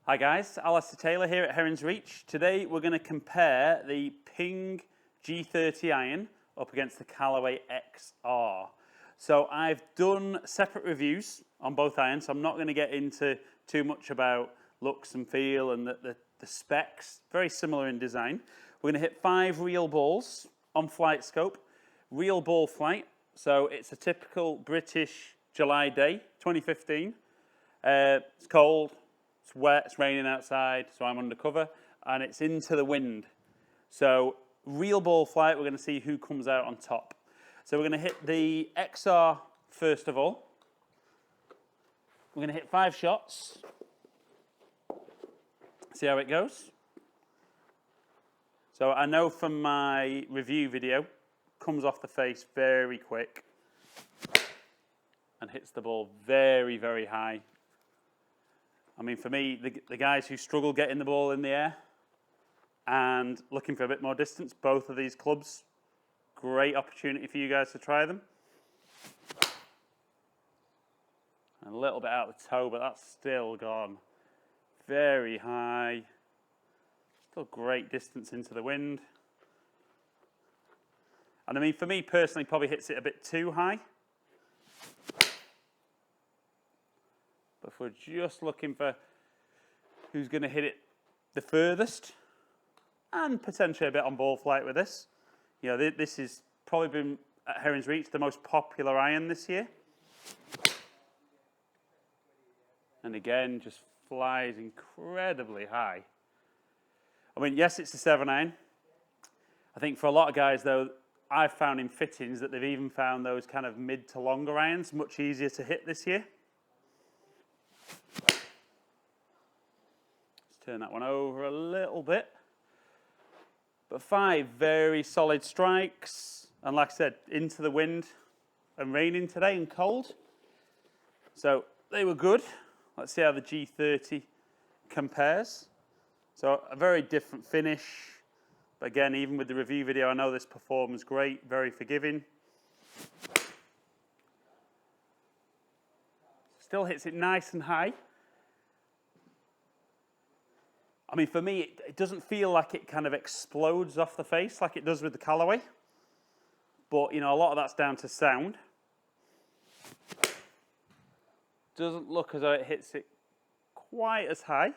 Hi guys, Alistair Taylor here at Heron's Reach. Today we're going to compare the Ping G30 iron up against the Callaway XR. So I've done separate reviews on both irons, so I'm not going to get into too much about looks and feel and the specs. Very similar in design. We're going to hit 5 real balls on flight scope. Real ball flight, so it's a typical British July day, 2015. It's cold. It's wet, it's raining outside, so I'm undercover, and it's into the wind. So, real ball flight, we're going to see who comes out on top. So we're going to hit the XR first of all. We're going to hit 5 shots. See how it goes. So I know from my review video, comes off the face very quick and hits the ball very, very high. I mean, for me, the guys who struggle getting the ball in the air and looking for a bit more distance, both of these clubs, great opportunity for you guys to try them. A little bit out of the toe, but that's still gone very high. Still great distance into the wind. And I mean, for me personally, probably hits it a bit too high. But if we're just looking for who's going to hit it the furthest, and potentially a bit on ball flight with this, you know, this has probably been at Heron's Reach the most popular iron this year. And again, just flies incredibly high. I mean, yes, it's a 7 iron. I think for a lot of guys, though, I've found in fittings that they've even found those kind of mid to longer irons much easier to hit this year. Let's turn that one over a little bit. But 5 very solid strikes. And like I said, into the wind and raining today and cold. So they were good. Let's see how the G30 compares. So a very different finish. But again, even with the review video, I know this performs great, very forgiving. Still hits it nice and high. I mean, for me, it doesn't feel like it kind of explodes off the face like it does with the Callaway. But, you know, a lot of that's down to sound. Doesn't look as though it hits it quite as high.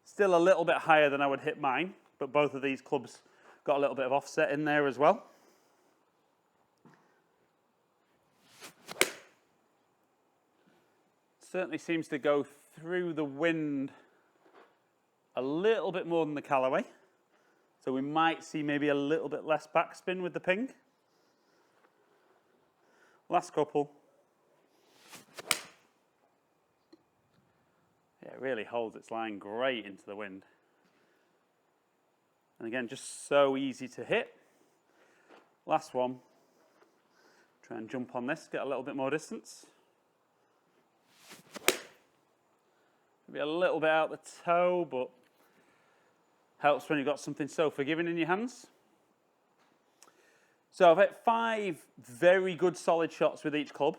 Still a little bit higher than I would hit mine, but both of these clubs got a little bit of offset in there as well. Certainly seems to go through the wind a little bit more than the Callaway. So we might see maybe a little bit less backspin with the Ping. Last couple. Yeah, it really holds its line great into the wind. And again, just so easy to hit. Last one. Try and jump on this, get a little bit more distance. Maybe a little bit out the toe, but helps when you've got something so forgiving in your hands. So I've hit 5 very good solid shots with each club.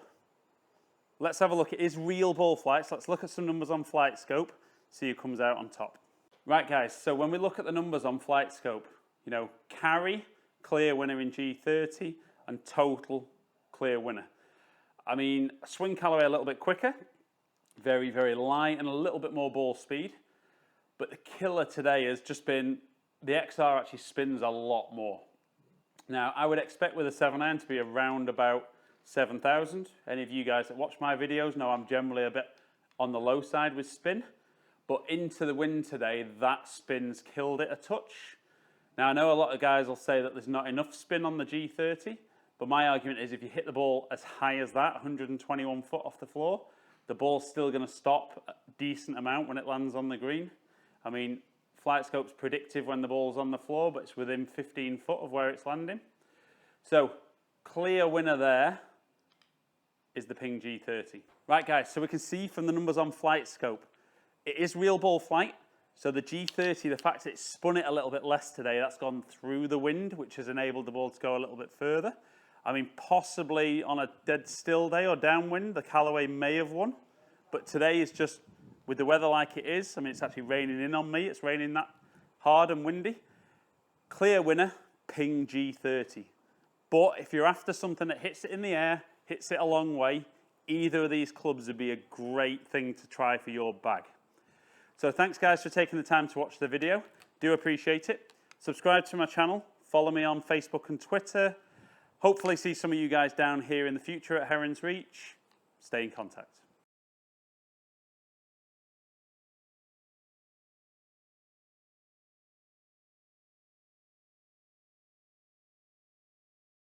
Let's have a look. It is real ball flights. Let's look at some numbers on flight scope, see who comes out on top. Right guys, so when we look at the numbers on flight scope, you know, carry, clear winner in G30, and total clear winner. I mean, swing Callaway a little bit quicker, very, very light, and a little bit more ball speed. But the killer today has just been, the XR actually spins a lot more. Now, I would expect with a 7 iron to be around about 7,000. Any of you guys that watch my videos know I'm generally a bit on the low side with spin. But into the wind today, that spin's killed it a touch. Now, I know a lot of guys will say that there's not enough spin on the G30, but my argument is if you hit the ball as high as that, 121 foot off the floor, the ball's still going to stop a decent amount when it lands on the green. I mean, flight scope's predictive when the ball's on the floor, but it's within 15 foot of where it's landing. So, clear winner there is the Ping G30. Right guys, so we can see from the numbers on flight scope, it is real ball flight. So the G30, the fact that it spun it a little bit less today, that's gone through the wind, which has enabled the ball to go a little bit further. I mean, possibly on a dead still day or downwind, the Callaway may have won. But today is just with the weather like it is, I mean, it's actually raining in on me. It's raining that hard and windy. Clear winner, Ping G30. But if you're after something that hits it in the air, hits it a long way, either of these clubs would be a great thing to try for your bag. So thanks guys for taking the time to watch the video. Do appreciate it. Subscribe to my channel. Follow me on Facebook and Twitter. Hopefully see some of you guys down here in the future at Heron's Reach. Stay in contact.